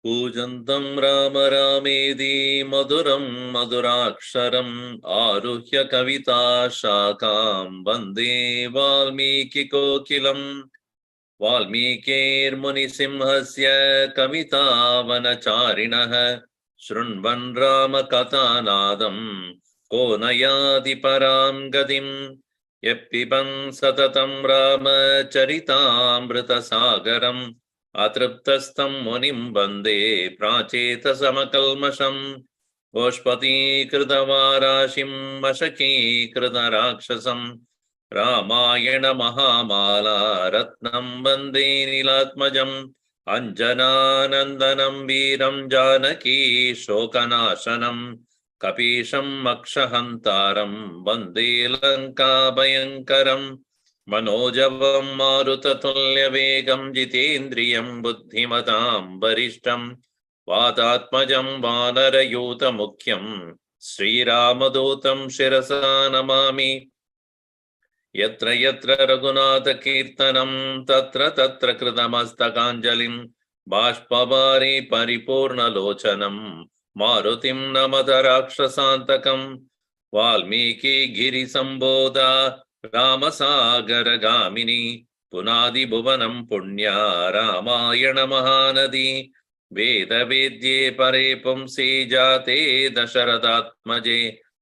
पूजन्तं राम रामेति मधुरं मधुराक्षरम् आरुह्य कविता शाखां वन्दे वाल्मीकि कोकिलम् वाल्मीकिर्मुनिसिंहस्य कवितावनचारिणः शृण्वन् रामकथानादं को न याति परां गतिम् यः पिबन् सततं रामचरितामृतसागरम् अतृप्तस्तं मुनिं वन्दे प्राचेतसमकल्मषम् गोष्पतीकृतवाराशिं मशकीकृतराक्षसम् रामायण महामाला रत्नं वन्दे नीलात्मजम् अञ्जनानन्दनं वीरं जानकी शोकनाशनम् कपीशं मक्षहन्तारं वन्दे लङ्काभयङ्करम् मनोजवं मारुततुल्यवेगं जितेन्द्रियं बुद्धिमतां वरिष्ठं वातात्मजं वानरयूतमुख्यं श्रीरामदूतं शिरसा नमामि यत्र यत्र रघुनाथकीर्तनं तत्र तत्र कृतमस्तकाञ्जलिं बाष्पवारि परिपूर्णलोचनं मारुतिं नमत राक्षसान्तकं वाल्मीकिगिरिसम्बोधा रामसागरगामिनी पुनादिभुवनं पुण्या रामायणमहानदी वेदवेद्ये परे पुंसि जाते दशरथात्मजे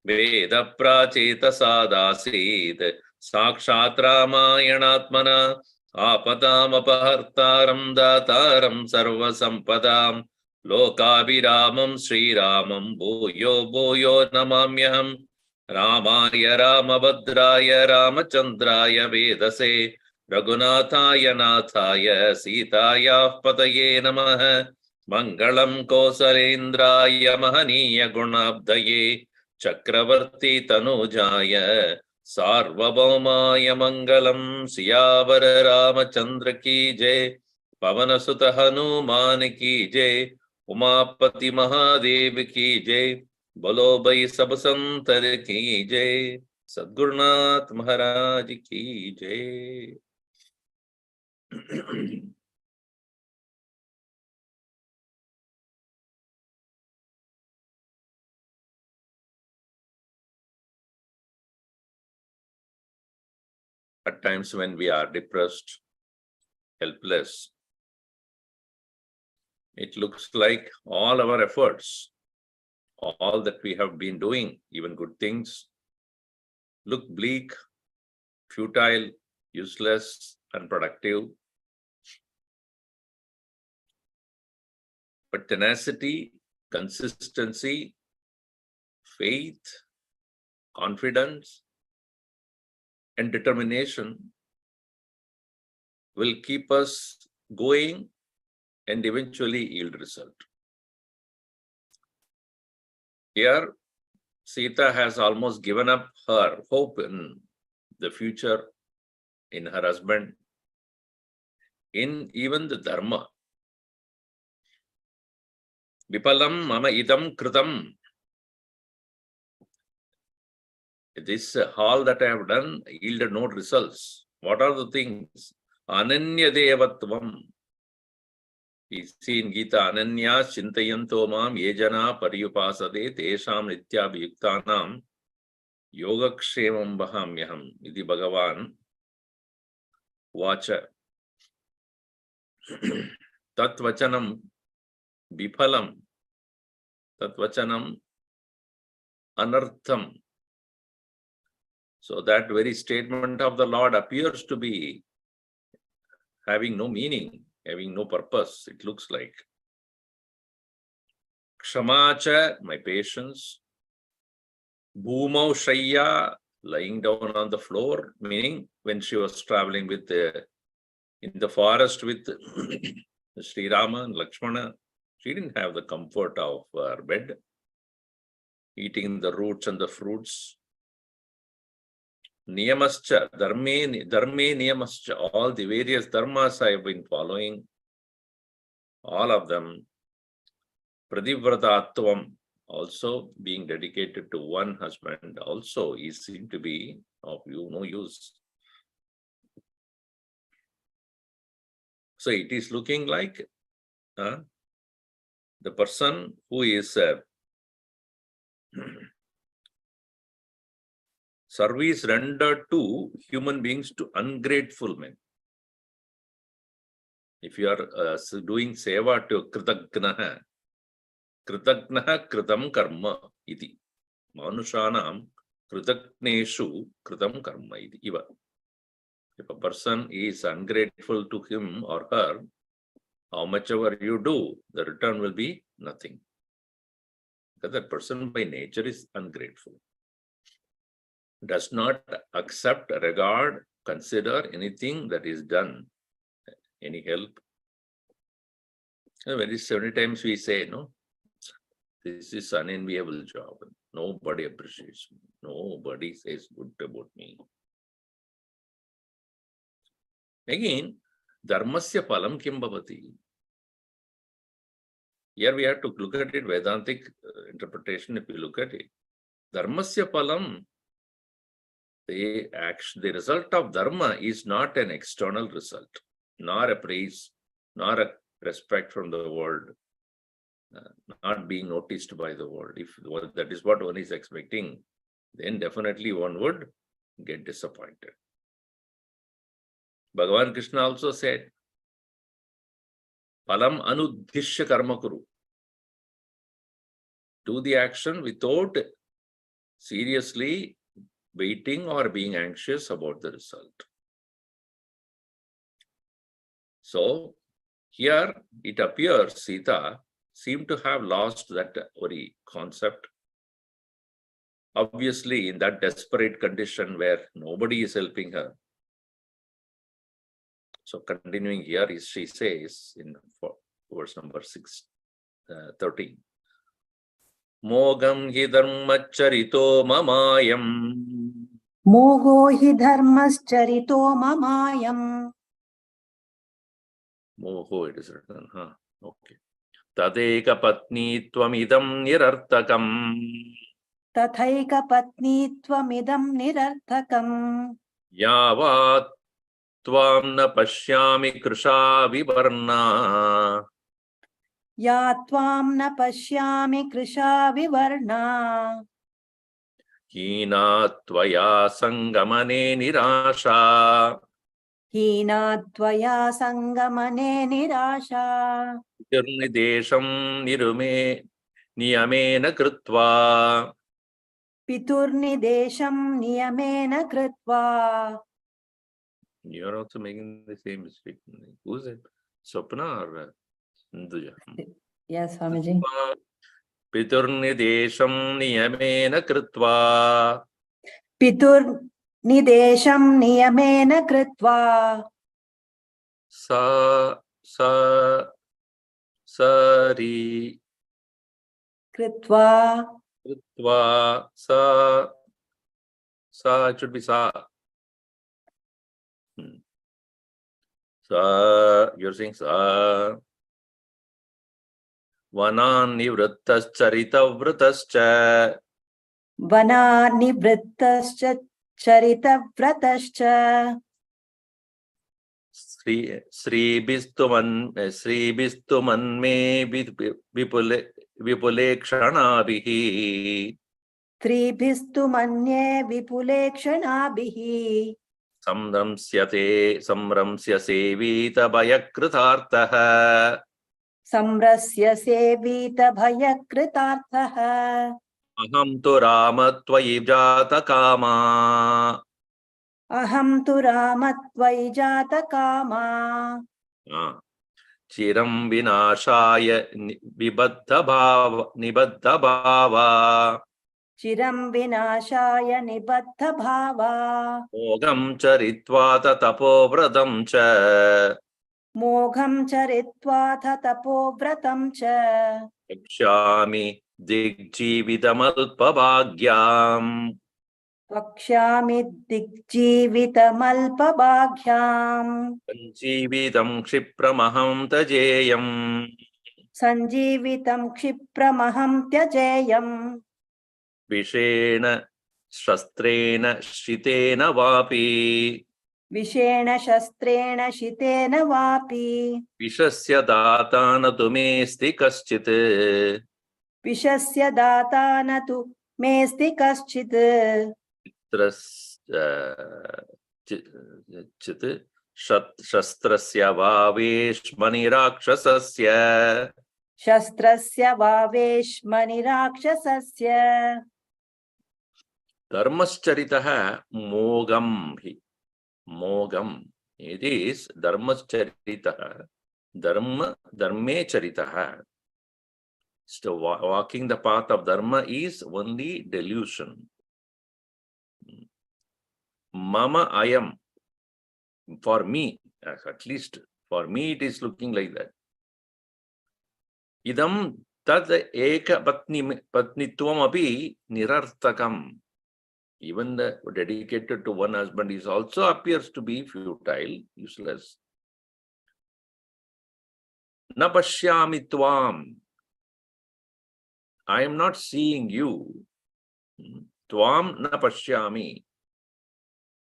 वेदप्राचेतसादासीत् साक्षात् रामायणात्मना आपदामपहर्तारं दातारं सर्वसम्पदां लोकाभिरामं श्रीरामं भूयो भूयो नमाम्यहम् रामाय रामभद्राय रामचन्द्राय वेदसे रघुनाथाय नाथाय सीतायाः पतये नमः मङ्गलं कौसलेन्द्राय महनीय गुणाब्धये चक्रवर्ती तनुजाय सार्वभौमाय मंगलम सियावर रामचंद्र की जय पवन सुत हनुमान की जय उमापति महादेव की जय बोलो भाई सब संतर की जय सद्गुरुनाथ महाराज की जय। At times when we are depressed, helpless, it looks like all our efforts, all that we have been doing, even good things, look bleak, futile, useless, unproductive. But tenacity, consistency, faith, confidence, and determination will keep us going and eventually yield result. Here, Sita has almost given up her hope in the future, in her husband, in even the dharma. Vipalam mama idam kritam. This all that I have done yielded no results. What are the things? Ananya devatvam. We see in Gita, Ananya Chintayanto Mam Yejana Paryupasade Tesham Nityabhyuktanam Yogakshemam Bahamyaham Iti Bhagavan Vacha Tatvachanam Biphalam Tatvachanam Anartham. So that very statement of the Lord appears to be having no meaning, having no purpose, it looks like. Kshamacha, my patience. Bhumau Shayya, lying down on the floor, meaning when she was traveling with in the forest with Sri Rama and Lakshmana, she didn't have the comfort of her bed, eating the roots and the fruits. Niyamascha, dharme niyamascha, all the various dharmas I have been following, all of them. Pradivratatvam, also being dedicated to one husband, also is seen to be of no use. So it is looking like the person who is service rendered to human beings to ungrateful men. If you are doing seva to Kritagnaha kritam karma iti. Manushanam kritagneshu kritam karma iti. Iva. If a person is ungrateful to him or her, how much ever you do, the return will be nothing. Because that person by nature is ungrateful. Does not accept, regard, consider anything that is done, any help. Very many times we say, no, this is an unenviable job. Nobody appreciates me. Nobody says good about me. Again, dharmasya palam kim bhavati. Here we have to look at it, Vedantic interpretation, if you look at it. Dharmasya palam, the result of dharma is not an external result, nor a praise, nor a respect from the world, not being noticed by the world. If that is what one is expecting, then definitely one would get disappointed. Bhagavan Krishna also said, Palam anuddhishya karma kuru. Do the action without seriously waiting or being anxious about the result. So here it appears Sita seemed to have lost that very concept. Obviously, in that desperate condition where nobody is helping her. So continuing here, she says in verse number 13. Mogam hi dharmacharito mamayam. Mogo hi dharmascharito mamayam. Moho, it is written. Okay. Tadeka patni tvamidam nirartakam. Tathaika patni tvamidam nirarthakam. Yavat tvam na pashyami krusha vivarna. Ya tvam na pashyami krisha vivarna. Hina tvaya sangamane nirasha. Hina tvaya sangamane nirasha. Pitarnidesham nirume niyamena krutva. Piturnidesham niyamena kritva. You are also making the same mistake. Who's it? Swapna or Nduja? Yes, Swamiji. Piturnidesham niyamena krutva. Piturnidesham niyamena kritva. Sari. Kritva. Krutva. It should be sa. You're saying sa. Vanani vrittascharita vritascha. Vanani vrittascha charita vratascha. Sribistu manme vipule kshanabhihi त्रिभिस्तु मन्ये विपुले क्षणाभिः samramsya sevita bhayakritartah संरस्य सेवीत भयकृतार्थः aham tu rama tvayi jata kama. अहं तु रामत्वयि जातकामा चिरं विनाशाय निबद्ध भावा चिरं विनाशाय निबद्धभावा मोघं चरित्वा तपोव्रतं च मोघं चरित्वाथ तपोव्रतं च वक्ष्यामि दिग्जीवितमल्पभाग्याम् वक्ष्यामि दिग्जीवितमल्पभाग्याम् सञ्जीवितं क्षिप्रमहं तजेयम् सञ्जीवितं क्षिप्रमहं त्यजेयम् विषेण शस्त्रेण शितेन वापि विषेण शस्त्रेण शितेन वापि विषस्य दाता न तु मेऽस्ति कश्चित् विषस्य दाता न तु मेऽस्ति कश्चित् चित् शस्त्रस्य वा वेश्मनि राक्षसस्य शस्त्रस्य वा वेश्मनि राक्षसस्य धर्मश्चरितः मोघं हि मोघम् it is dharmacharita dharme charita. So walking the path of dharma is only delusion. Mama ayam, for me, at least for me it is looking like that. Idam tad eka patnitvam api nirartakam. Even the dedicated to one husband is also appears to be futile, useless. Na pashyami tvam. I am not seeing you. Tvam na pashyami.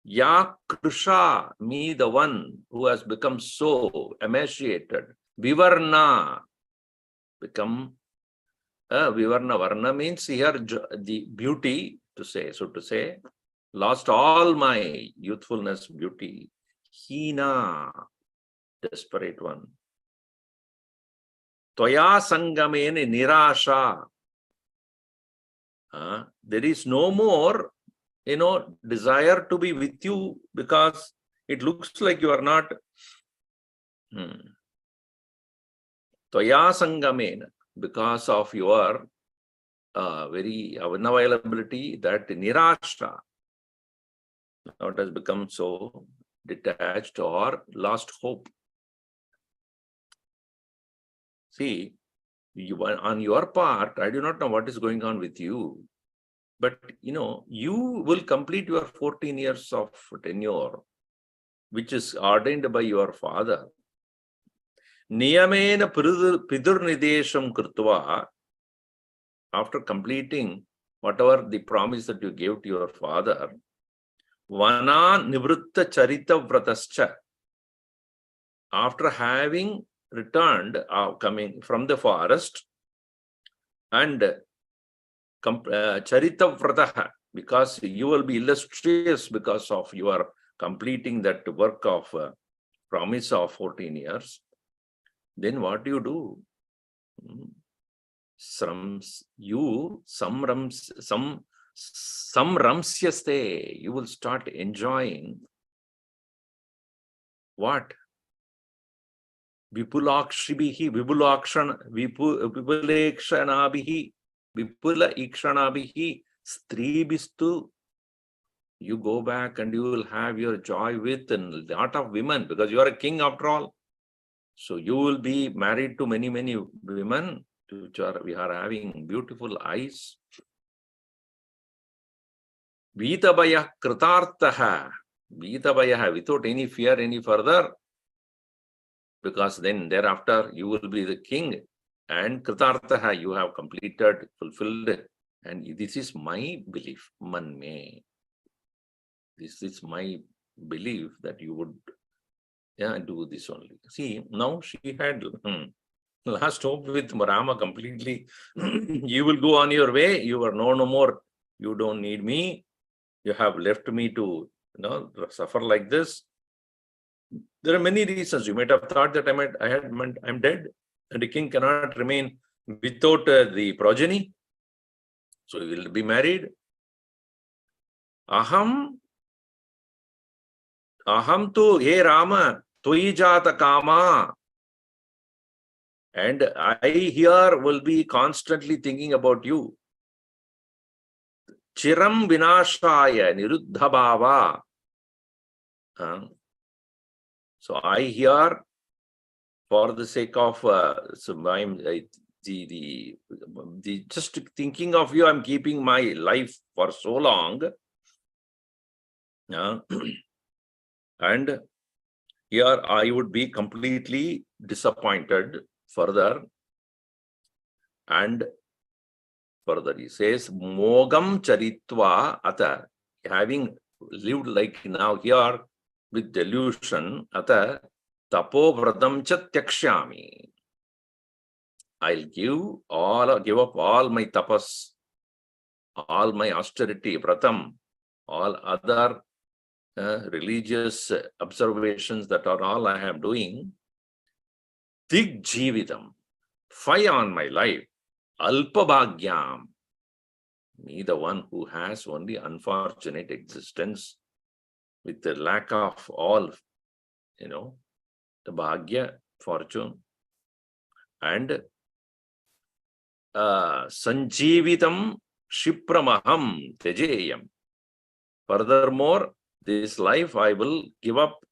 Ya krusha, me the one who has become so emaciated. Vivarna, become vivarna. Varna means here the beauty, to say, lost all my youthfulness, beauty. Hina, desperate one. Toya sangamene nirasha. There is no more, desire to be with you because it looks like you are not. Toya sangamena, because of your very unavailability, that nirasha, now it has become so detached or lost hope. See, on your part, I do not know what is going on with you, but you will complete your 14 years of tenure, which is ordained by your father. Niyamena pidurnidesham krutva, after completing whatever the promise that you gave to your father, vana nivrutta charita vratascha, after having returned, coming from the forest, and charita vrataha, because you will be illustrious because of your completing that work of promise of 14 years, then what do you do? Samramsyaste, you will start enjoying what? Vipulakshibihi, vipulekshanabihi, vipula ikshanabihi, stribistu. You go back and you will have your joy with a lot of women, because you are a king after all. So you will be married to many, many women, which we are having beautiful eyes. Vitabaya kritartaha, vitabaya, without any fear any further, because then thereafter you will be the king, and kritartaha, you have completed, fulfilled, and this is my belief, manme. This is my belief that you would Yeah, do this only. See, now she had lost hope with Rama completely. You will go on your way. You are no more. You don't need me. You have left me to suffer like this. There are many reasons. You might have thought that I'm dead, and the king cannot remain without the progeny. So he will be married. Aham tu he Rama tvai jata kama. And I here will be constantly thinking about you. Chiram vinashaya niruddha bhava. So I here, for the sake of just thinking of you, I'm keeping my life for so long. And here I would be completely disappointed further. And further he says, Mogam charitva ata, having lived like now here with delusion, ata tapo vratam cha tyakshyami. I'll give up all my tapas, all my austerity, vratam, all other religious observations that are all I am doing. Dig jividam, fire on my life. Alpabhagyam, me the one who has only unfortunate existence with the lack of all, the bhagya, fortune. And sanjeevitam shipramaham tejeyam. Furthermore, this life I will give up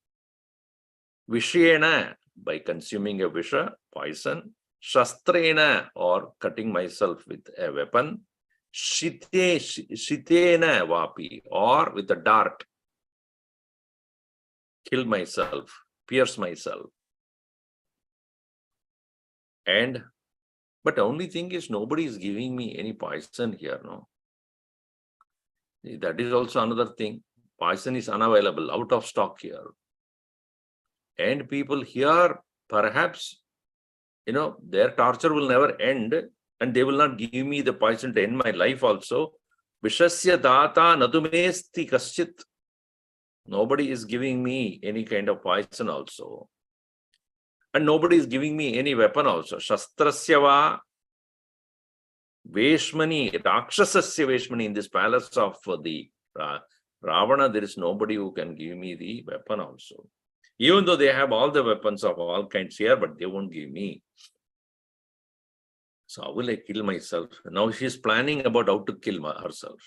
vishena, by consuming a visha, poison, shastrena, or cutting myself with a weapon, shitena vapi, or with a dart, kill myself, pierce myself. But the only thing is, nobody is giving me any poison here, no? That is also another thing. Poison is unavailable, out of stock here. And people here, perhaps, their torture will never end, and they will not give me the poison to end my life also. Vishasya data nadumesti kaschit. Nobody is giving me any kind of poison also. And nobody is giving me any weapon also. Shastrasya va veshmani, rakshasasya veshmani. In this palace of the Ravana, there is nobody who can give me the weapon also. Even though they have all the weapons of all kinds here, but they won't give me. So how will I kill myself? Now she is planning about how to kill herself,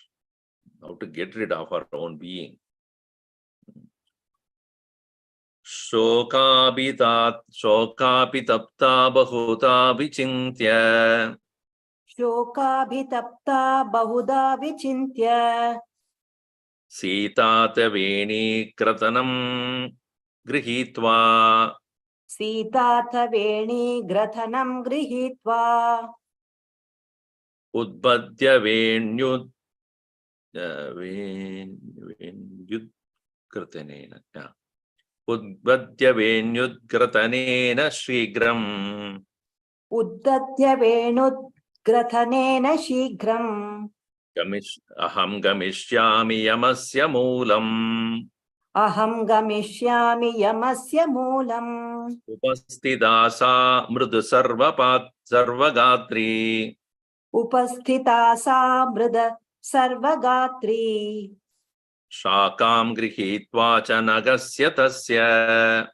how to get rid of her own being. Shokapi tapta bahuta vichintya. Shokabhitapta bahuda vichintya. Sita veni kratanam grihitva. Sita veni grathanam grihitva. Udbadya venyud kratanena. Udbadya venyud kratanena shigram. Uddatya venud grathanena shigram. Aham gamishyami yamasya moolam. Aham gamishyami yamasya moolam. Upastidasa mrudu sarvagatri. Upasthitasa mrida sarvagatri. Shakam grihitva cha nagasya tasya.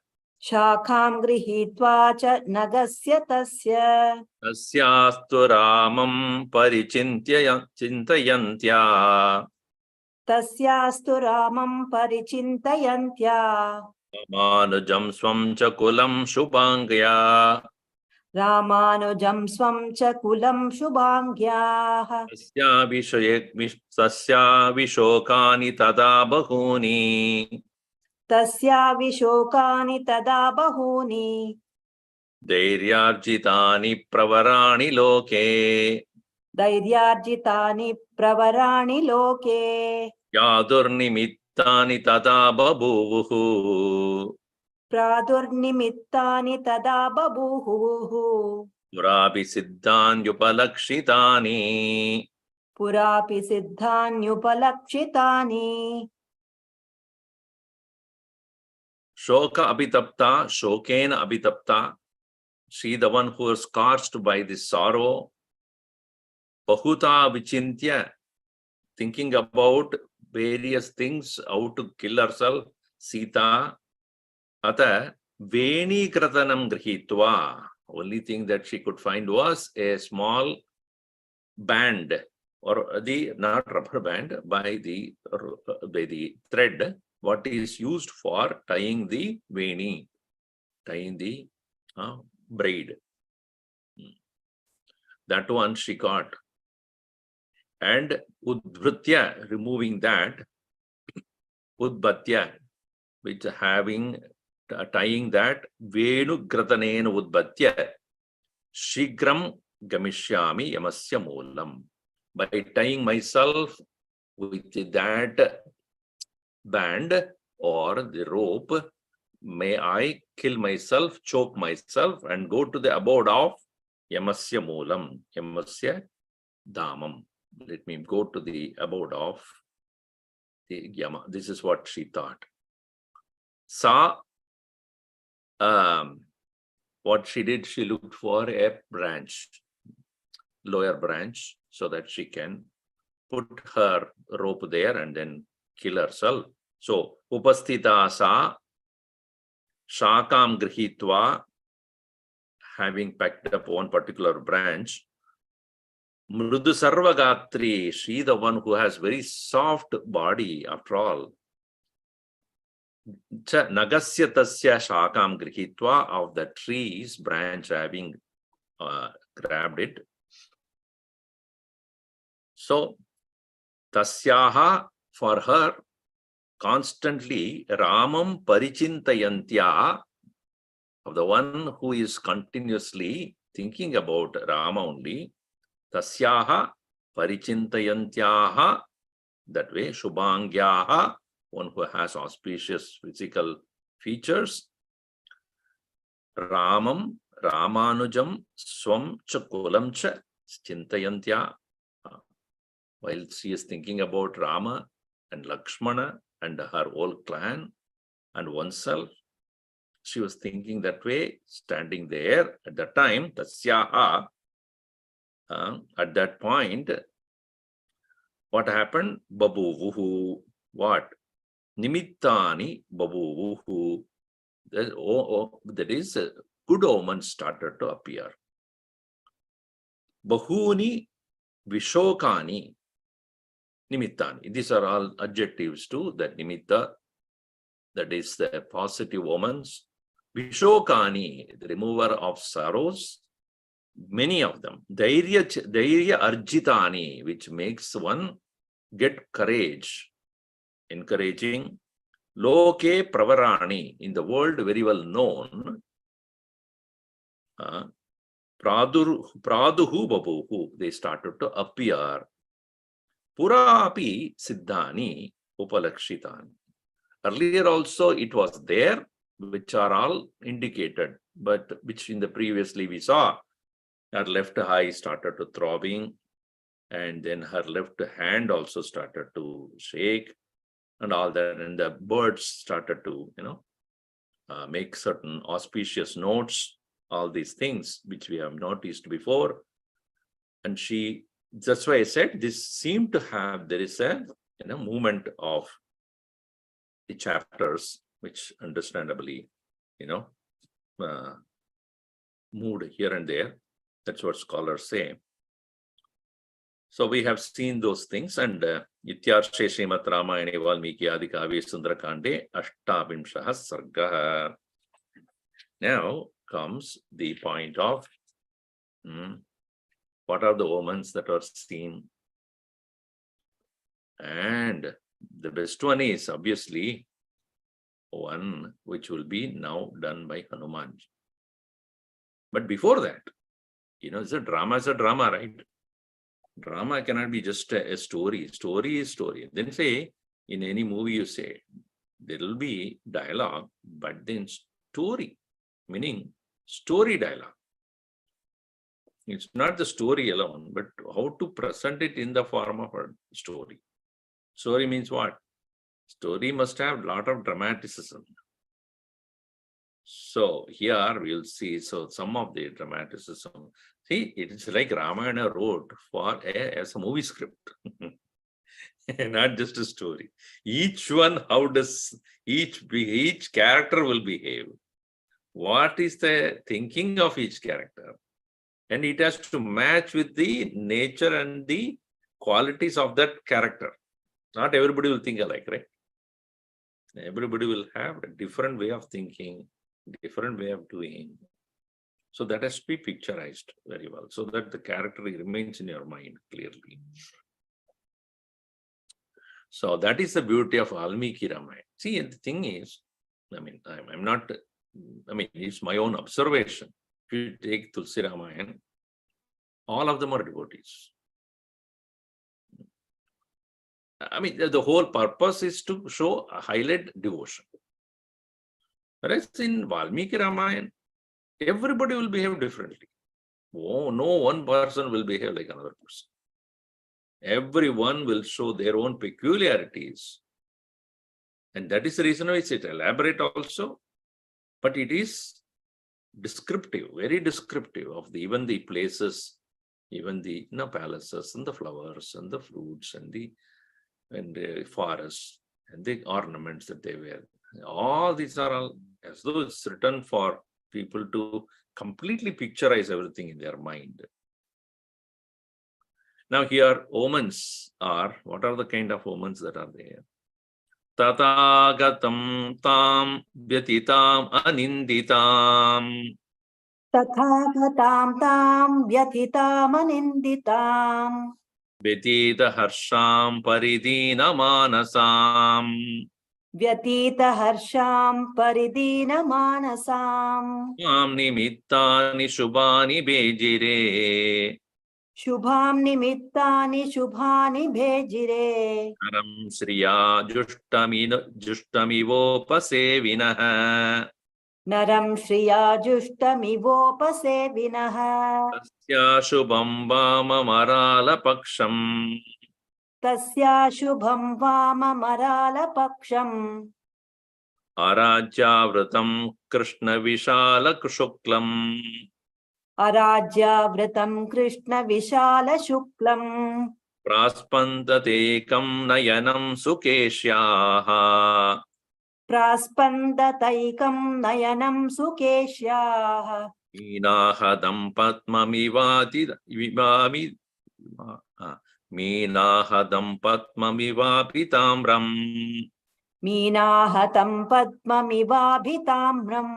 Shakam grihitva cha nagasya tasya. Tasyastu ramam chintayantya. Tasyastu ramam parichintayantya. Ramanujam swam cha kulam shubhangya. Ramanujam swam cha kulam shubhangyah. Tasya vishokani tada bahuni. Tasya vishokani tada bahuni. Dairyarjitani pravarani loke. Dairyarjitani pravarani loke. Yadurnimittani tada babuvuhu. प्रादुर्निमित्तानि तदा बभूवुः पुरापि सिद्धान्युपलक्षितानि पुरापि सिद्धान्युपलक्षितानि Shoka abhitapta, shokena abhitapta. She, the one who was scorched by this sorrow. Bahuta vichintya, thinking about various things, how to kill herself. Sita, ata veni kratanam grihitva. Only thing that she could find was a small band, or the not rubber band, by the thread, what is used for tying the veni, tying the braid. That one she got. And udbhritya, removing that, udbhatya, which having tying that, venu gratanena udbhatya, shigram gamishyami yamasya moolam. By tying myself with that band or the rope, may I kill myself, choke myself, and go to the abode of yamasya moolam, yamasya dhamam. Let me go to the abode of the yama. This is what she thought. Sa, what she did, she looked for a branch, lower branch, so that she can put her rope there and then kill herself. So, upasthita sa, shakam grihitva, having packed up one particular branch, Mrudu Sarvagatri, she the one who has very soft body after all. Cha Nagasya Tasya Shakam Grihitva, of the tree's branch having grabbed it. So Tasyaha, for her, constantly Ramam Parichintayantya, of the one who is continuously thinking about Rama only. Tasyaha Parichintayantyaha, that way, Shubhangyaha, one who has auspicious physical features. Ramam, Ramanujam, Swam Chakulam Cha, Chintayantya. While she is thinking about Rama and Lakshmana and her whole clan and oneself, she was thinking that way, standing there at that time. Tasyaha, at that point, what happened? Babuvuhu. What? Nimittani babuvuhu. That is, good omens started to appear. Bahuni vishokani nimittani. These are all adjectives to that nimitta. That is the positive omens. Vishokani, the remover of sorrows. Many of them. Dairya arjitani, which makes one get courage. Encouraging. Loke pravarani, in the world very well known. Praduhu babuhu, they started to appear. Purapi siddhani upalakshitani. Earlier also it was there, which are all indicated, but which in the previously we saw. Her left eye started to throbbing, and then her left hand also started to shake, and all that, and the birds started to, make certain auspicious notes, all these things which we have noticed before. And that's why I said this seemed to have, there is a movement of the chapters, which understandably, moved here and there. That's what scholars say. So we have seen those things, and Ityarshe Srimat Ramayane Valmiki Adi Kavi Sundarakande Ashtavinshaha Sarga. Now comes the point of what are the omens that are seen. And the best one is obviously one which will be now done by Hanuman. But before that, it's a drama, right? Drama cannot be just a story. Story is story. Then say, in any movie you say, there will be dialogue, but then story, meaning story dialogue. It's not the story alone, but how to present it in the form of a story. Story means what? Story must have a lot of dramaticism. So here we'll see, so some of the dramaticism. See, it is like Ramayana wrote as a movie script, not just a story. Each one, how does each character will behave? What is the thinking of each character? And it has to match with the nature and the qualities of that character. Not everybody will think alike, right? Everybody will have a different way of thinking, different way of doing. So that has to be picturized very well, so that the character remains in your mind clearly. So that is the beauty of Valmiki Ramayan. See, the thing is, I'm not, it's my own observation. If you take Tulsi Ramayan, all of them are devotees. The whole purpose is to highlight devotion. Whereas in Valmiki Ramayan, everybody will behave differently. Oh, no one person will behave like another person. Everyone will show their own peculiarities. And that is the reason why it's elaborate also, but it is descriptive, very descriptive of even the places, even the palaces and the flowers and the fruits and the forests and the ornaments that they wear. All these are all as though it's written for people to completely picturize everything in their mind. Now here, omens are, what are the kind of omens that are there? Tatagatam tam vyatitam aninditam. Tathagatam tam vyathitam aninditam. Vyatita harsham paridina manasam. Vyatita harsham paridina manasam. Mam nimittani shubhani bejire. Shubham nimittani shubhani bhejire. Naram shriya jushtamivopasevinah. Naram shriya jushtamivopasevinah. Tasya shubham vamamarala paksham. Tasya shubham vamamarala paksham. Arajyavratam krishna vishala shuklam. Arajyavratam Krishna Vishala Shuklam. Praspandatekam nayanam sukeshyaha. Praspandatikam Nayanam Sukeshyaha. Meenahadam padmamivapitamram. Meenahatam Padmamivabhitamram.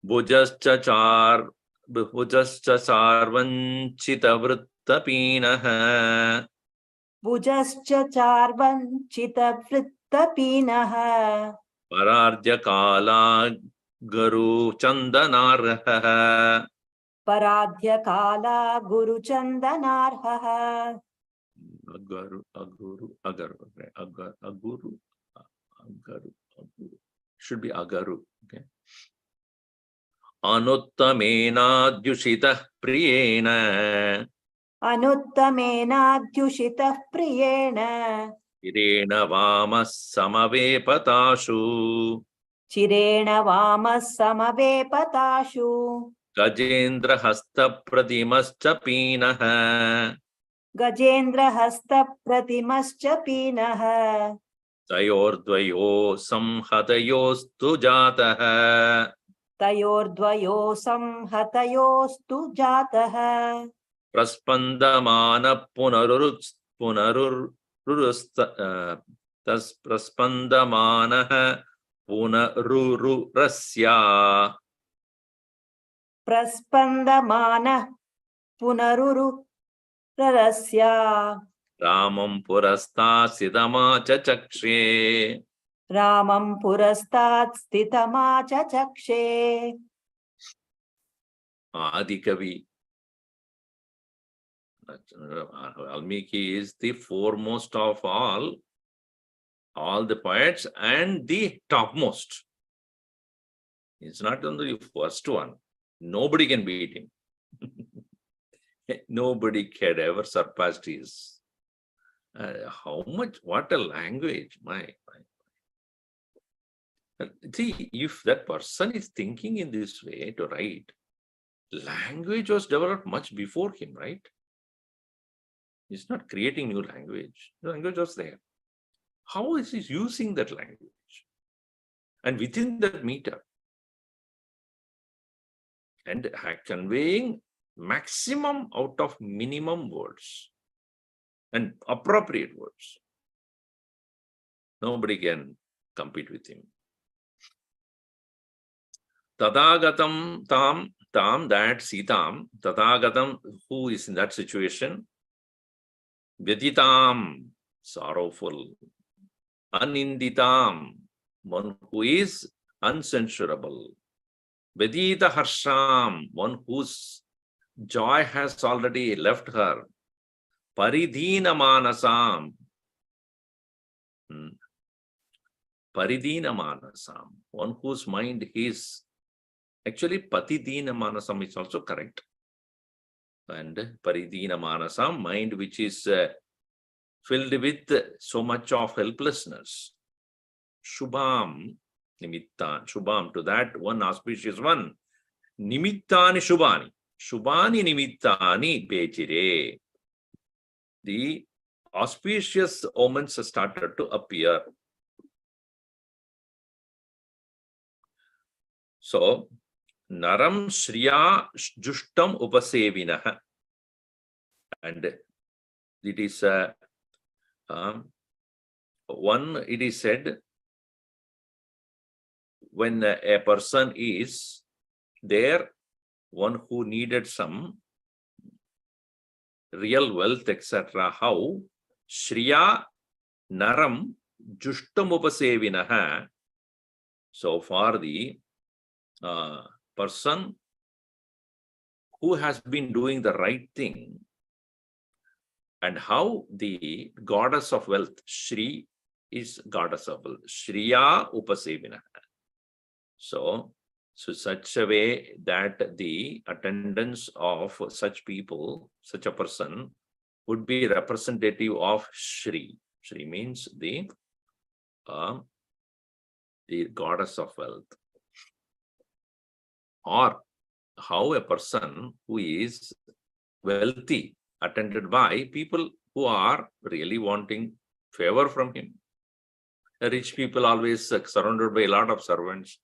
Bhujascha sarvanchita vrittapinah. Bhujascha Charvanchita Vrittapinaha. Parardya kala garu chandanarha. Paradhya Kala Guru Chandanarha. Aguru. Should be agaru. Okay. Anuttamena dyushita priyena. Anuttamena Dyushita Priyena. Irena vamas samavepatashu. Chirena Vamas Samavepatashu. Gajendra hasta pratimascha pinah. Gajendra Hasta Pratimascha Pinaha. Tayordvayo samhatayostu jatah. Tayordvayo Samhatayostu Jataha. Praspandamana praspandamana punarururasya. Praspandamana Punaruru Rarasya. Ramam purasta sidama chakshe. Ramam Purastat Stitamacha Chakshe. Adikavi. Valmiki is the foremost of all the poets and the topmost. It's not only the first one. Nobody can beat him. Nobody can ever surpass his. How much, what a language, my. See, if that person is thinking in this way to write, language was developed much before him, right? He's not creating new language. The language was there. How is he using that language? And within that meter, and conveying maximum out of minimum words and appropriate words. Nobody can compete with him. Tadagatam tam, that Sitam, Tadagatam, who is in that situation, Vyaditam, sorrowful, Aninditam, one who is uncensurable, Vedita Harsham, one whose joy has already left her, Paridhina Manasam, Paridhina Manasam, one whose mind is actually Patidhina Manasam is also correct. And Paridhina Manasam, mind which is filled with so much of helplessness. Shubham Nimittan, Shubham, to that one auspicious one. Nimittani Shubhani, Shubhani Nimittani Bechire. The auspicious omens started to appear. So, Naram Shriya Justam Upasevinah. And it is one, it is said, when a person is there, one who needed some real wealth, etc., how Shriya Naram Justam Upasevinah. So for the person who has been doing the right thing, and how the goddess of wealth, Shri, is goddess of wealth, Shriya Upasevina. So such a way that the attendance of such people, such a person, would be representative of Shri. Shri means the goddess of wealth. Or how a person who is wealthy, attended by people who are really wanting favor from him. Rich people always surrounded by a lot of servants.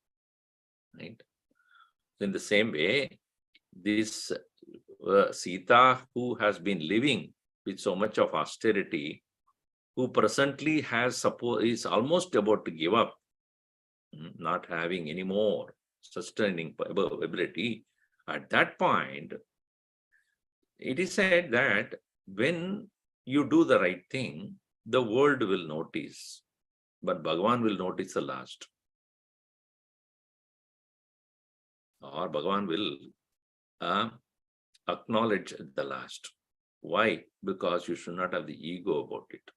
Right? In the same way, this Sita, who has been living with so much of austerity, who presently is almost about to give up, not having any more sustaining ability, at that point, it is said that when you do the right thing, the world will notice, but Bhagavan will notice the last. Or Bhagavan will acknowledge the last. Why? Because you should not have the ego about it.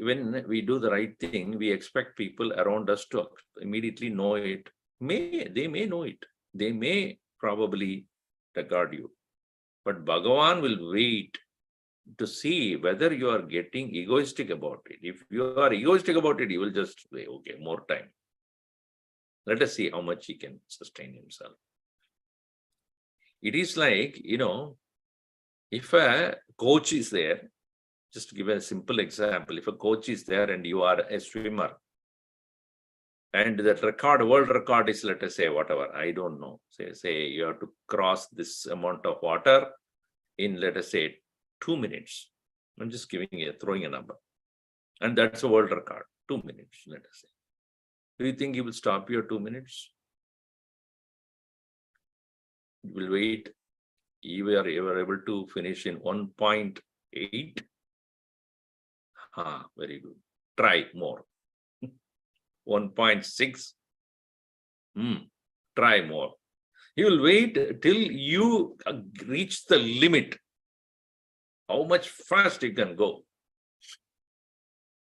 When we do the right thing, we expect people around us to immediately know it. They may know it. They may probably regard you. But Bhagavan will wait to see whether you are getting egoistic about it. If you are egoistic about it, he will just say, okay, more time. Let us see how much he can sustain himself. It is like, if a coach is there, just to give a simple example, if a coach is there and you are a swimmer, and that world record is, let us say, whatever, I don't know, say you have to cross this amount of water in, let us say, 2 minutes. I'm just throwing a number. And that's a world record, 2 minutes, let us say. Do you think he will stop you at 2 minutes? You will wait. You were able to finish in 1.8. Very good. Try more. 1.6. Try more. He will wait till you reach the limit. How much fast you can go.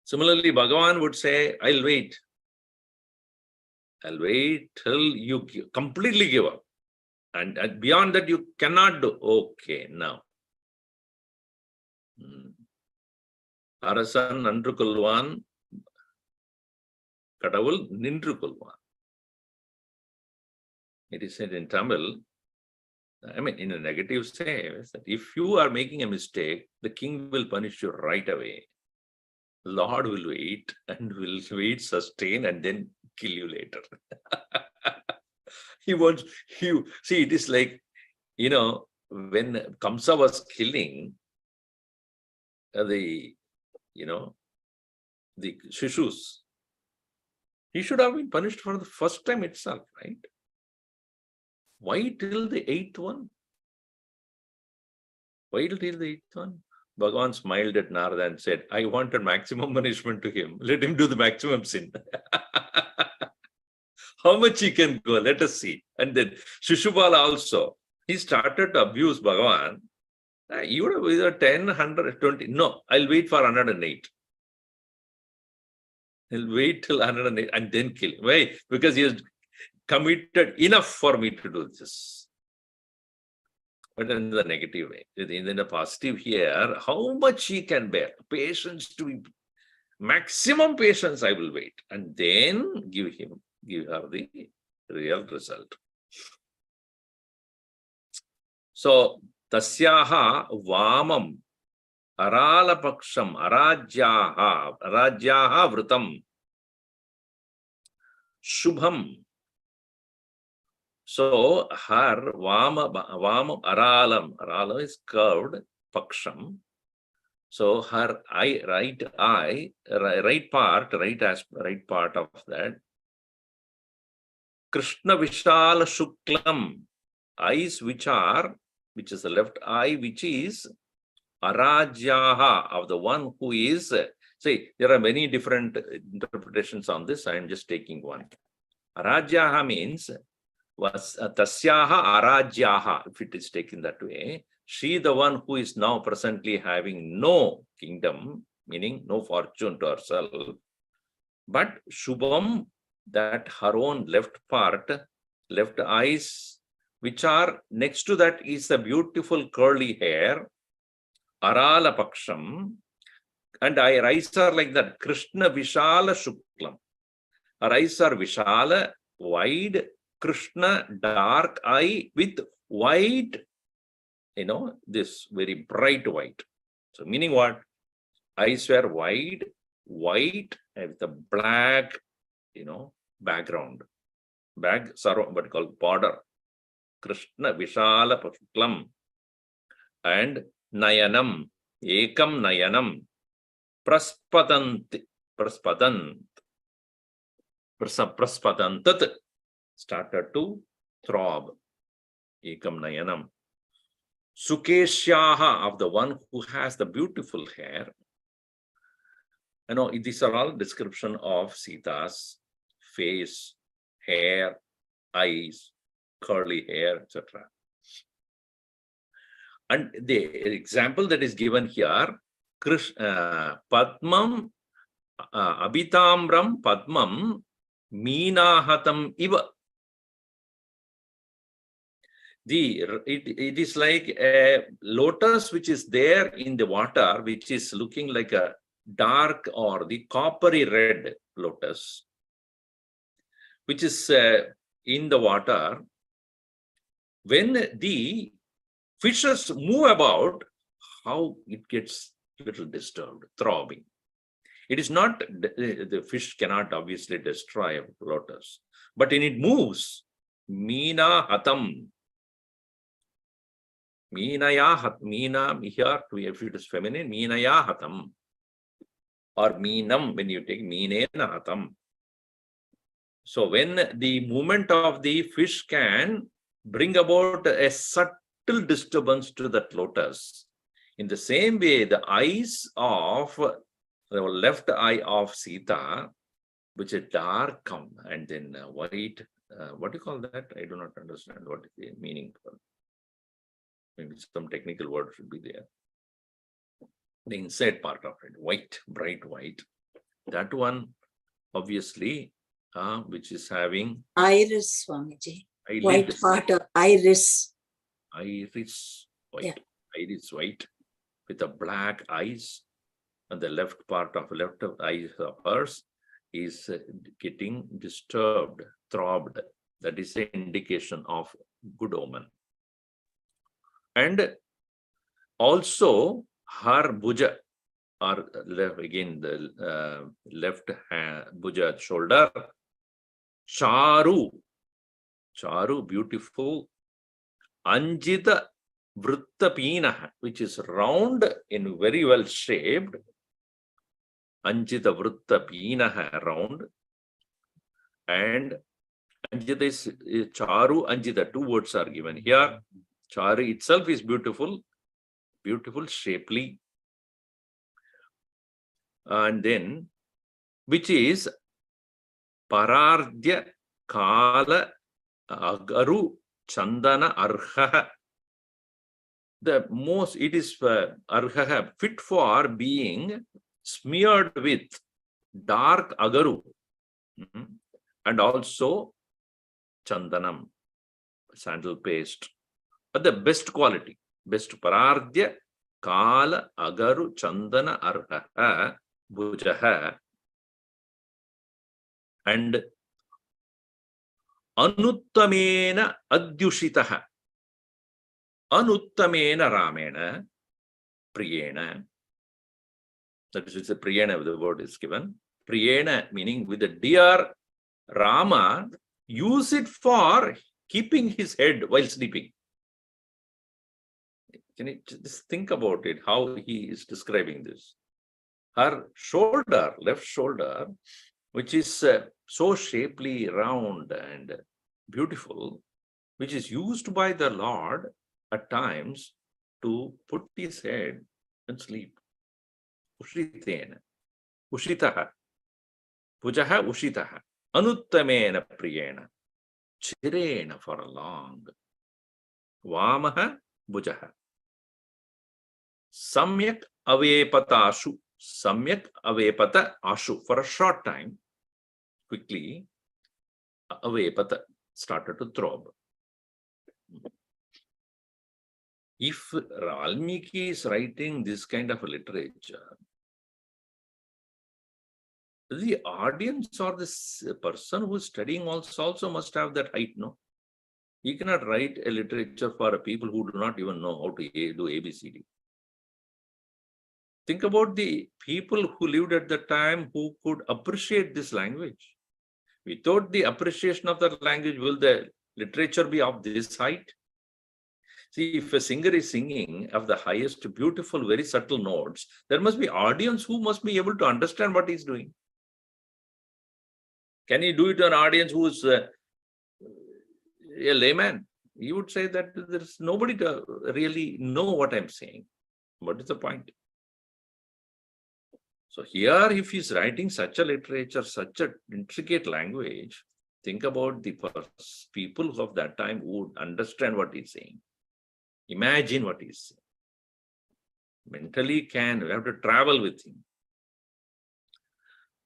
Similarly, Bhagavan would say, I'll wait. I'll wait till you completely give up. And beyond that, you cannot do. Okay, now. Arasan nandru kolvan, kadavul nindru kolvan. It is said in Tamil, I mean, in a negative sense, that if you are making a mistake, the king will punish you right away. Lord will wait and will wait, sustain, and then kill you later. He wants you. See, it is like, when Kamsa was killing the Shishus, he should have been punished for the first time itself, right? Why till the eighth one? Why till the eighth one? Bhagavan smiled at Narada and said, I wanted maximum punishment to him. Let him do the maximum sin. How much he can go? Let us see. And then Shishupala also, he started to abuse Bhagavan. You would have either 10, 100, 20. No, I'll wait for 108. He'll wait till 108 and then kill him. Why? Because he has committed enough for me to do this. But in the negative way. In the positive here, how much he can bear. Patience to be maximum patience, I will wait. And then give her the real result. So, tasyaha vamam aralapaksham arajyaha vritam shubham. So, her vama aralam is curved, paksham. So, her right part of that, Krishna Vishal Shuklam, eyes which is the left eye, which is Arajyaha, of the one who is, see, there are many different interpretations on this. I am just taking one. Arajyaha means, was Tasyaha Arajyaha, if it is taken that way. She, the one who is now presently having no kingdom, meaning no fortune to herself, but Shubham, that her own left eyes, which are next to that is the beautiful curly hair, Arala Paksham, and her eyes are like that, Krishna Vishala Shuklam. Her eyes are Vishala, wide, Krishna, dark eye with white, this very bright white. So meaning what? Eyes were wide, white, and with a black, background. But called border. Krishna Vishala Paklam. And Nayanam, Ekam Nayanam, Praspadantat, started to throb. Ekam Nayanam. Sukeshyaha, of the one who has the beautiful hair. These are all description of Sita's face, hair, eyes, curly hair, etc. And the example that is given here, Padmam, Abhitamram Padmam, Meenahatam Iva. It is like a lotus which is there in the water, which is looking like a dark or the coppery red lotus, which is in the water. When the fishes move about, how it gets little disturbed, throbbing. It is not, the fish cannot obviously destroy a lotus, but when it moves, Meena Hatam. Meena here, if it is feminine, Meenaya Hatam. Or Meenam, when you take Meenena Hatam. So when the movement of the fish can bring about a subtle disturbance to that lotus, in the same way, the eyes of the left eye of Sita, which is dark and then white, what do you call that? I do not understand what is the meaning for it. Maybe some technical word should be there. The inside part of it, white, bright white. That one, obviously, which is having Iris, Swamiji. eyelid. White part of iris. Iris white. Yeah. Iris white with the black eyes, and the left part of left eye of hers is getting disturbed, throbbed. That is an indication of good omen. And also her bhuja, or left, again the left hand, bhuja, shoulder, charu, beautiful, anjita vrittapina, which is round and very well shaped. Anjita vrittapina, round. And anjita is charu, anjita, two words are given here. Charu itself is beautiful, shapely. And then, which is parardya kala agaru chandana arha. The most, it is arha, fit for being smeared with dark agaru, and also chandanam, sandal paste, but the best quality, best. Parardya kala agaru chandana arha bhujaha. And anuttamena adyushitaha, anuttamena ramena priyena. That is, it's a priyena, the word is given. Priyena meaning with the dear Rama, use it for keeping his head while sleeping. Can you just think about it, how he is describing this? Her shoulder, left shoulder, which is so shapely, round and beautiful, which is used by the Lord at times to put his head and sleep. Ushritena, ushitaha, pujaha ushitaha, anuttamena priyena, chirena, for a long, vamaha bhujaha, samyak avepatashu, samyak avepata ashu, for a short time, quickly, avepata, started to throb. If Valmiki is writing this kind of literature, the audience or this person who is studying also must have that height, no? He cannot write a literature for people who do not even know how to do ABCD. Think about the people who lived at the time who could appreciate this language. Without the appreciation of the language, will the literature be of this height? See, if a singer is singing of the highest, beautiful, very subtle notes, there must be audience who must be able to understand what he's doing. Can you do it to an audience who is a layman? He would say that there's nobody to really know what I'm saying. What is the point? So here, if he's writing such a literature, such an intricate language, think about the people of that time who would understand what he's saying. Imagine what he's saying. Mentally we have to travel with him.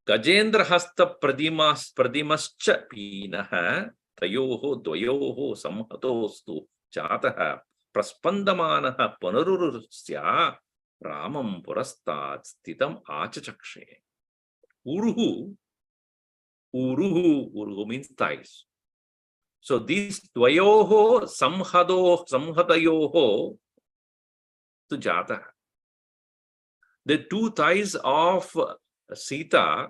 Gajendra hasta pradimascha pinaha tayoho dvayoho samhatostu chataha praspandamanaha panarurusya ramam purastat stitam achachakshe. Uruhu means thighs. So these dvayoho samhatayoho to jata. The two thighs of Sita,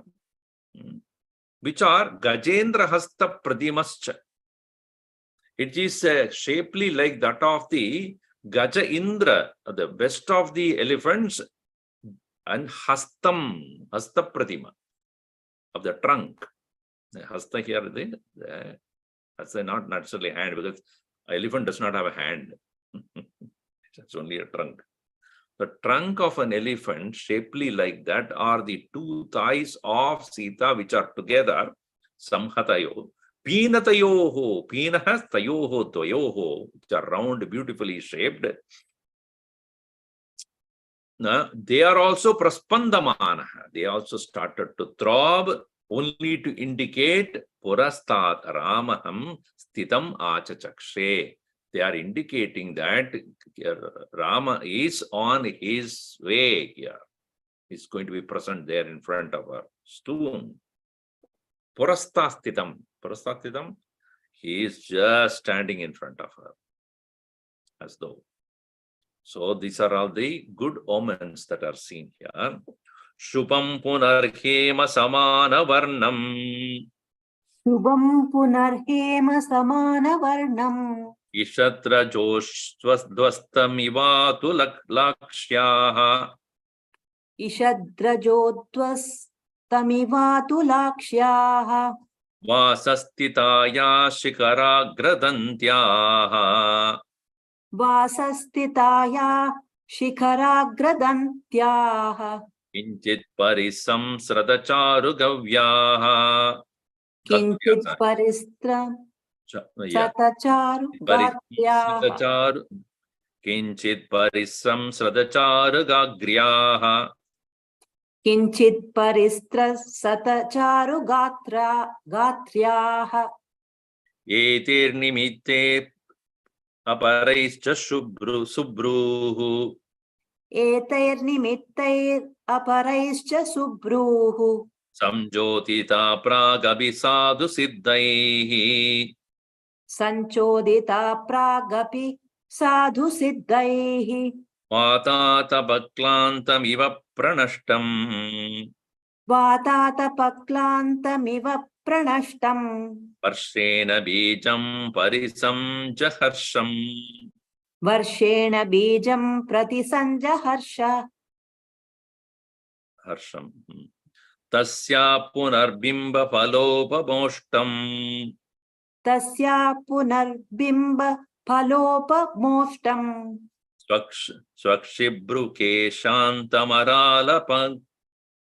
which are Gajendra hasta pradimascha. It is shapely like that of the Gaja Indra, the best of the elephants, and hasta pradima, of the trunk. The hasta here, that's not naturally hand, because elephant does not have a hand. It's only a trunk. The trunk of an elephant, shapely like that, are the two thighs of Sita, which are together, samhatayo, pinatayoho, pinaha tayoho dvayoho, which are round, beautifully shaped. Now, they are also praspandamanaha. They also started to throb, only to indicate purastat ramaham stitam achachakshe. They are indicating that Rama is on his way here. He's going to be present there in front of her. Soon. Purastastitam. Purastastitam. He is just standing in front of her. As though. So these are all the good omens that are seen here. Shubham punarhema samana varnam. Shubham punarhema samana varnam. Ishatra joshtvastamivatu lakshyah. Ishadrajodvastamivatu lakshyah. Vasastitaya shikaragradantyah. Vasastitaya shikharagradantyah. Kinchit parisamsradacharu gavyah. Kinchit paristra satacharu gatyah. Kinchit parisamsradacharu gagryaah. Kinchit paristra satacharu gatryaah. Etir nimitte aparaischa subruhu. Etair nimittair aparaischa subruhu. Samjotita pragabi sadhu siddhaihi. Sanchodita pragapi sadhu siddhaihi. Vatata baklantam pranashtam. Vatata paklantamiva pranashtam. Varshena bijam parisam jaharsham. Varshena bijam pratisanjaharsha. Harsham. Tasya punarbimba phalopamoshtam. Tasya punarbimba phalopamoftam. Swakshibruke shantamarala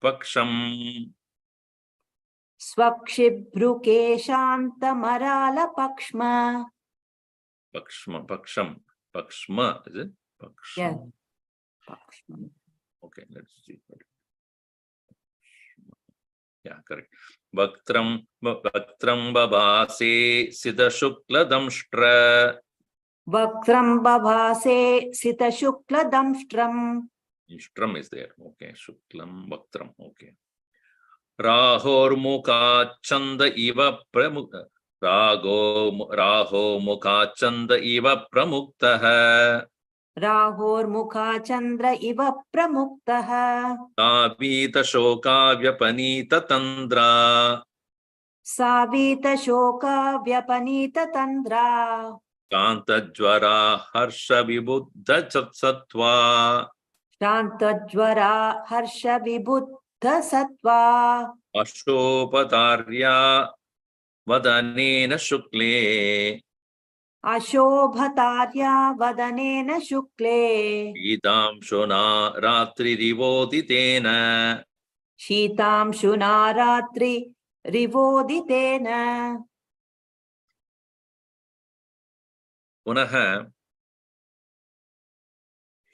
paksham. Swakshibruke shantamarala pakshma. Pakshma, is it? Pakshma. Yeah. Pakshma. Okay, let's see. Yeah, correct. Vaktram babase sita shukla damshtra. Vaktram babhase sita shukla damstram. Stram is there. Okay, shuklam vaktram. Okay. Rahor mukha chanda iva pramukta. Raho mukha chanda iva pramuktaha. Rahor mukha chandra iva pramuktaha. Savita shoka vyapanita tandra. Savita shoka vyapanita tandra. Kantajvara harsha vibuddha sattva. Shantajvara harsha vibuddha sattva. Ashopatarya vadanena shukle. Ashobhatarya vadanena shukle. Idam shona ratri rivoditena. Shitam shuna ratri rivoditena. Punaha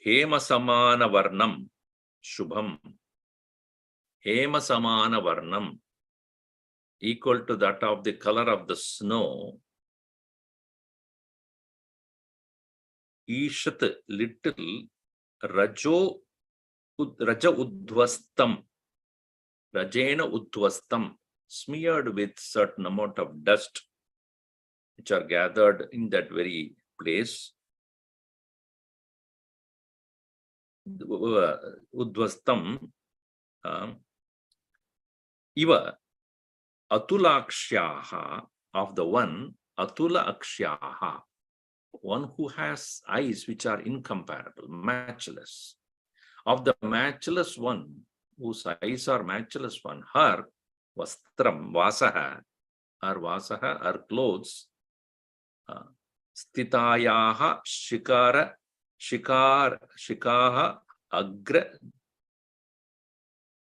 hema samana varnam shubham. Hema samana varnam equal to that of the color of the snow. Ishat little raja udvastam. Rajena udvastam smeared with certain amount of dust which are gathered in that very place. Udvastam iva atulakshaha of the one atula akshaha, one who has eyes which are incomparable, matchless. Of the matchless one, whose eyes are matchless one, her vastram vasaha, her clothes, stitayaha shikaha agra,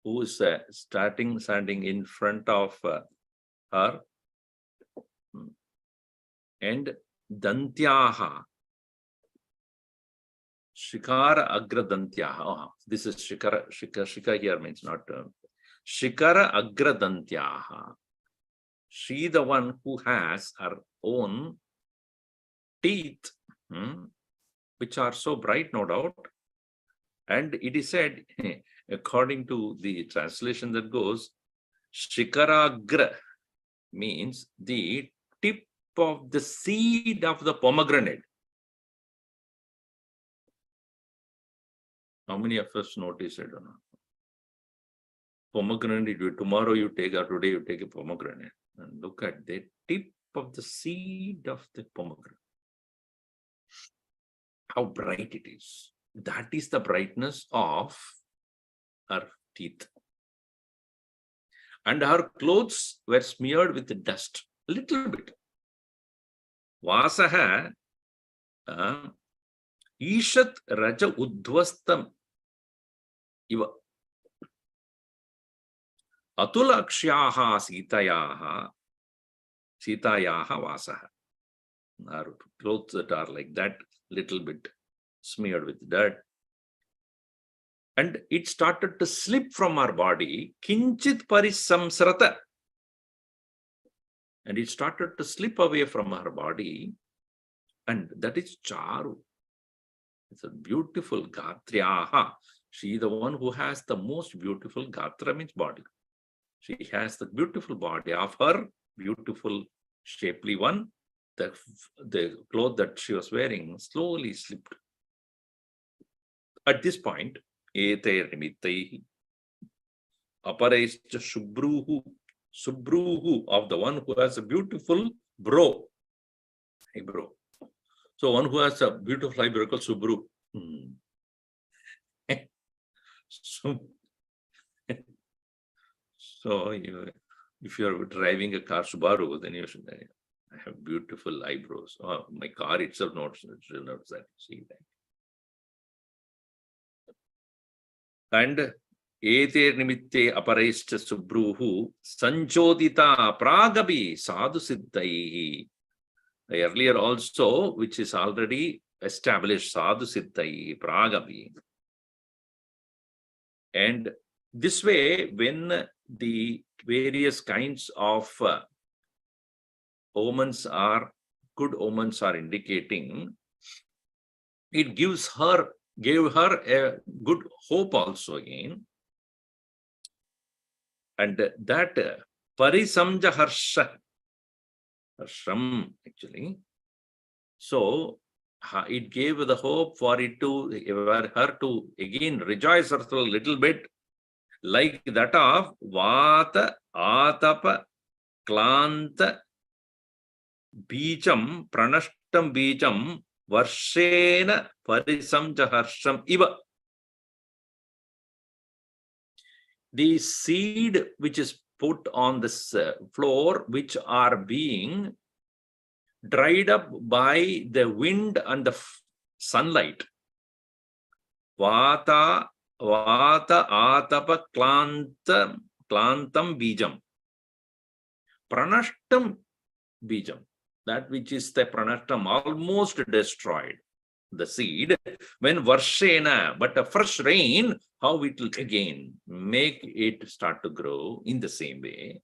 who is standing in front of her, and dantyaha, shikara agra dantyaha. Oh, this is shikara here means not Shikara Agradantyaha. She the one who has her own teeth, which are so bright, no doubt. And it is said, according to the translation that goes, Shikaragra means the tip of the seed of the pomegranate. How many of us notice it or not? Pomegranate, tomorrow you take, or today you take a pomegranate, and look at the tip of the seed of the pomegranate. How bright it is. That is the brightness of her teeth. And her clothes were smeared with dust, a little bit. Vasaha Ishat Raja Udvastam Iva Atulakshaha Sitayaha Vasaha. Her clothes that are like that, little bit smeared with dirt. And it started to slip from her body, Kinchit Parisamsrata. And it started to slip away from her body, and that is Charu. It's a beautiful Gatriyaha. She is the one who has the most beautiful Gatra, means body. She has the beautiful body of her beautiful, shapely one. The cloth that she was wearing slowly slipped. At this point, Ete Nimittaihi Aparaischa Subruhu of the one who has a beautiful eyebrow. So one who has a beautiful eyebrow called Subru. So if you are driving a car Subaru, then you should I have beautiful eyebrows. Oh, my car itself notes that. See that. And Ete Nimitte Aparaischa Subruhu Sanjodita Pragabi Sadhu Siddhaihi. Earlier also, which is already established, Sadhu Siddhaihi Pragabi. And this way, when the various kinds of omens are, good omens are indicating, it gave her a good hope also again. And that Parisamja Harsham actually. So it gave the hope for her to again rejoice herself a little bit, like that of Vata Atapa Klanta Bijam Pranashtam Bijam Varshena Parisamja Harsham Iva. The seed which is put on this floor, which are being dried up by the wind and the sunlight. Vata Atapa Klantam Bijam. Pranashtam Bijam. That which is the Pranashtam, almost destroyed. The seed, when Varshena, but a fresh rain, how it will again make it start to grow in the same way.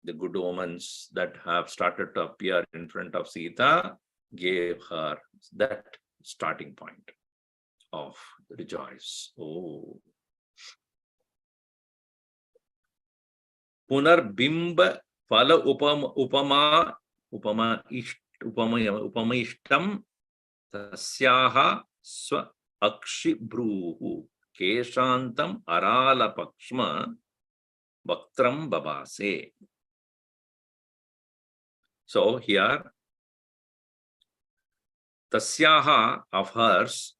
The good omens that have started to appear in front of Sita gave her that starting point of rejoice. Oh. Punar Bimba Phala Upama Ishtam Tasyaha Swa Akshi Bruhu Keshantam Arala Pakshma Bhaktram Babase. So here, Tasyaha of hers,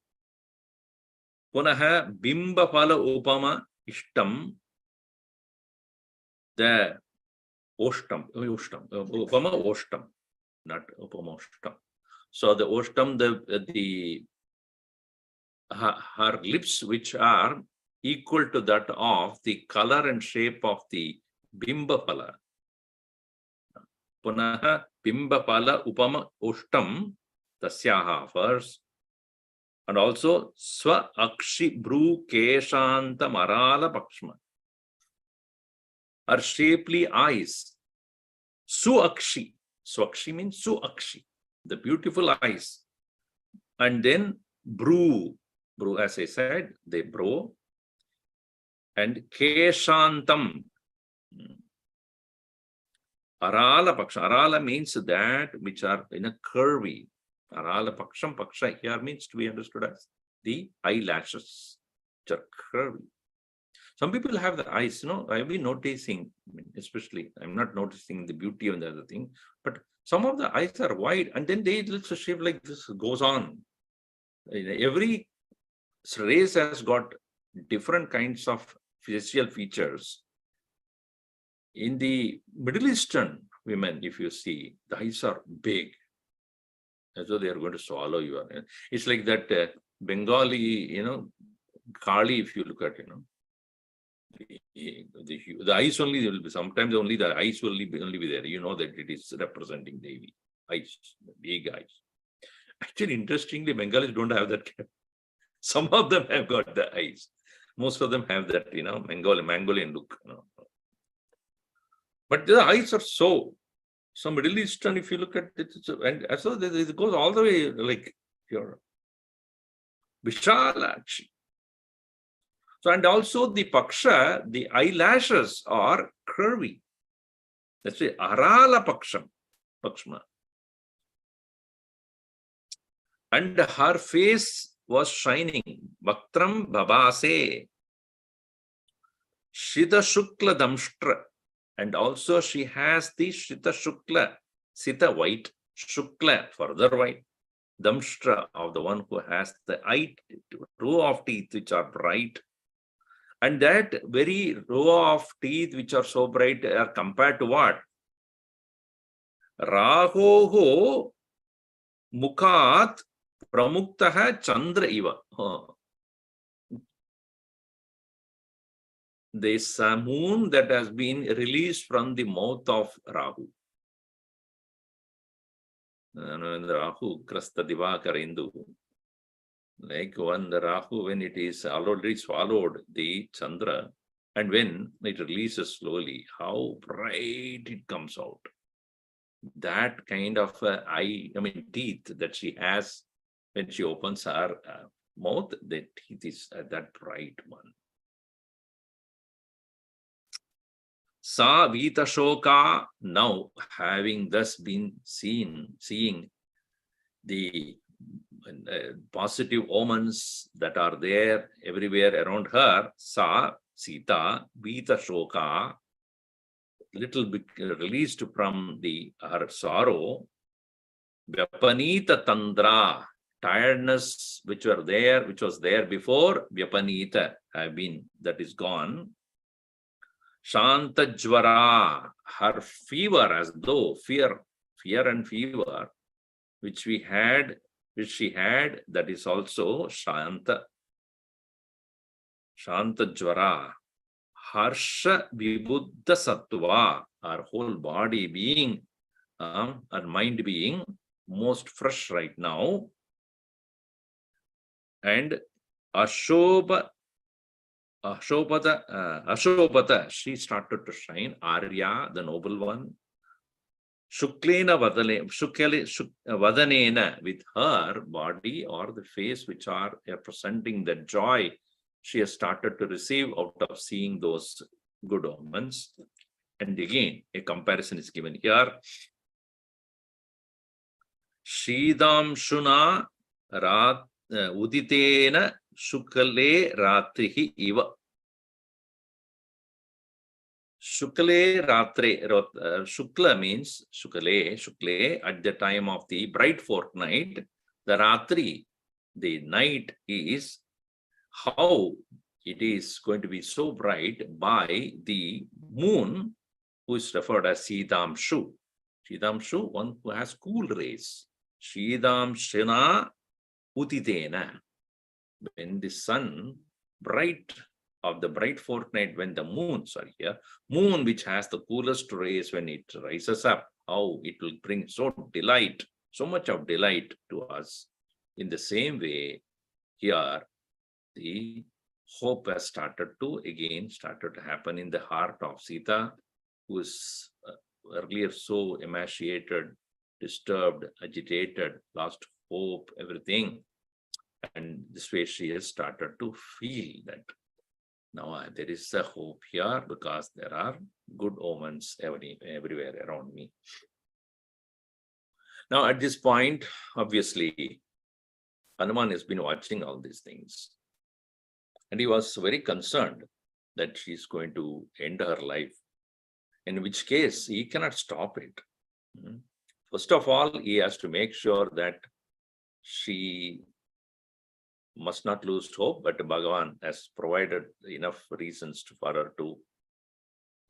Punaha Bimba Phala Upama Ishtam, the Upama Oshtam, not Upama Oshtam. So the Oshtam, her lips, which are equal to that of the color and shape of the Bimba Phala. Punaha Bimba Phala Upama Oshtam Tasyaha first. And also Swa Akshi Bru Keshanta Marala Pakshma. Her shapely eyes. Suakshi. Swakshi means Suakshi, the beautiful eyes. And then Bru. Bru, as I said, they bro. And Keshantam. Arala Paksha. Arala means that which are in a curvy. Arala Paksham. Paksha here means to be understood as the eyelashes, which are curvy. Some people have the eyes, I've been noticing, especially, I'm not noticing the beauty of the other thing, but some of the eyes are wide and then they little shape like this goes on. Every race has got different kinds of facial features. In the Middle Eastern women, if you see, the eyes are big, as though they are going to swallow you. It's like that Bengali, Kali, if you look at, the eyes only will be, sometimes only the eyes will only be there. You know that it is representing the eyes, the big eyes. Actually, interestingly, Bengalis don't have that. Some of them have got the eyes. Most of them have that, Mongolian look. But the eyes are so Middle Eastern, if you look at it, and so it goes all the way like your Vishalakshi. So, and also the Paksha, the eyelashes are curvy. That's it, Arala Pakshma. And her face was shining. Vaktram Babase. Shita Shukla Damshtra. And also she has the Shita Shukla, Sita white, Shukla further white, Damshtra of the one who has the row of teeth which are bright. And that very row of teeth which are so bright are compared to what? Rahoho Mukhat Pramuktaha Chandra Iva. This moon that has been released from the mouth of Rahu. Rahu Krasta Divakarindu. Like when the Rahu, when it is already swallowed the Chandra, and when it releases slowly, how bright it comes out. That kind of teeth that she has when she opens her mouth, the teeth is that bright one. Sa Vita Shoka, now having thus been seeing the positive omens that are there everywhere around her, Sa Sita Vita Shoka, little bit released from her sorrow, Vyapanita Tandra, tiredness which was there before, Vyapanita that is gone. Shanta Jvara, her fever, as though fear and fever, which she had, that is also Shanta Jvara. Harsha Vibuddha Sattva, our whole body being, our mind being most fresh right now. And Ashobhata, she started to shine. Arya, the noble one. Shuklena Vadanena, with her body or the face which are representing the joy she has started to receive out of seeing those good omens. And again, a comparison is given here. Shidam Shuna Uditena Shukale Ratrihi Iva. Shukale Ratre, Shukla means Shukale, at the time of the bright fortnight. The Ratri, the night, is how it is going to be so bright by the moon, who is referred as Sidamshu. Sidamshu, one who has cool rays. Shidamshina Uditena. When the sun, of the bright fortnight, when the moon, moon which has the coolest rays, when it rises up, how it will bring so much of delight to us. In the same way, here the hope has started to happen in the heart of Sita, who is earlier so emaciated, disturbed, agitated, lost hope, everything. And this way she has started to feel that now there is a hope here because there are good omens everywhere around me. Now at this point, obviously, Hanuman has been watching all these things. And he was very concerned that she's going to end her life, in which case he cannot stop it. First of all, he has to make sure that she must not lose hope, but Bhagavan has provided enough reasons for her to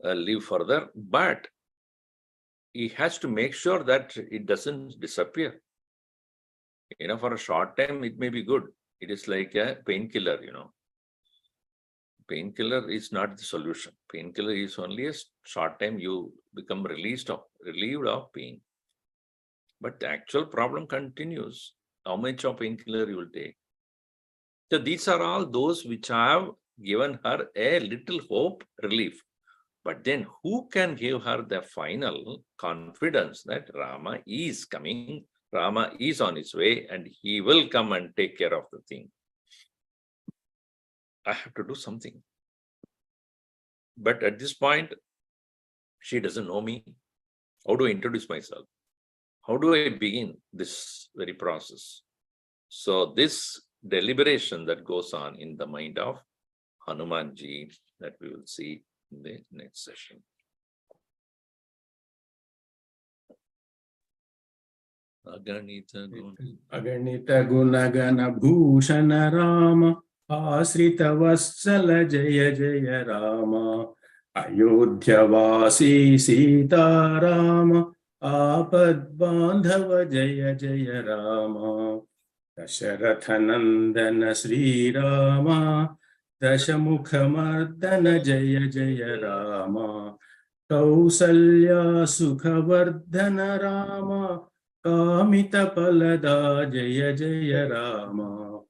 live further. But he has to make sure that it doesn't disappear. For a short time, it may be good. It is like a painkiller, Painkiller is not the solution. Painkiller is only a short time you become relieved of pain. But the actual problem continues. How much of painkiller you will take? So these are all those which have given her a little hope, relief. But then who can give her the final confidence that Rama is coming, Rama is on his way, and he will come and take care of the thing? I have to do something. But at this point, she doesn't know me. How do I introduce myself? How do I begin this very process? So this deliberation that goes on in the mind of Hanumanji, that we will see in the next session. Aganita Gunagana Bhushana Rama Asrita Vassala Jaya Jaya Rama Ayodhyavasi Sita Rama Apad Bandhava Jaya Jaya Rama Dasharathanandana Sri Rama Dashamukhamardana Jaya Jaya Rama Kausalya Sukhavardhana Rama Kamita Palada Jaya Jaya Rama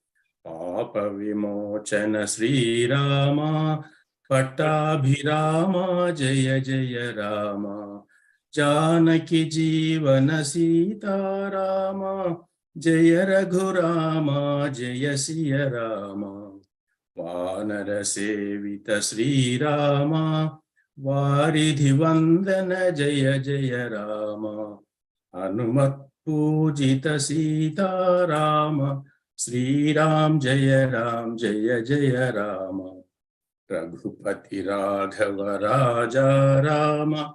Papa Vimochana Sri Rama Pattabhirama Jaya Jaya Rama Janaki Jivana Sita Rama Jaya Raghurama Jaya Siya Rama Vanara Sevita Sri Rama Varidhi Vandana Jaya Jaya Rama Hanumat Pujita Sita Rama Sri Ram Jaya Jaya Rama Raghupati Raghava Raja Rama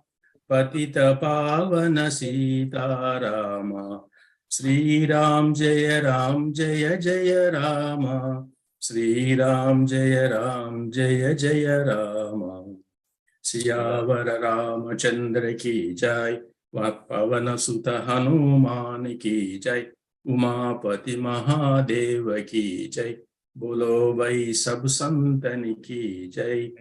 Patita Pavana Sita Rama Sri Ram Jaya Jaya Rama Sri Ram Jaya Jaya Rama Siyavara Ramachandra ki jai Pavana Sutta Hanuman ki jai Umapati Mahadeva ki jai Bolo Vai Sab Santan ki jai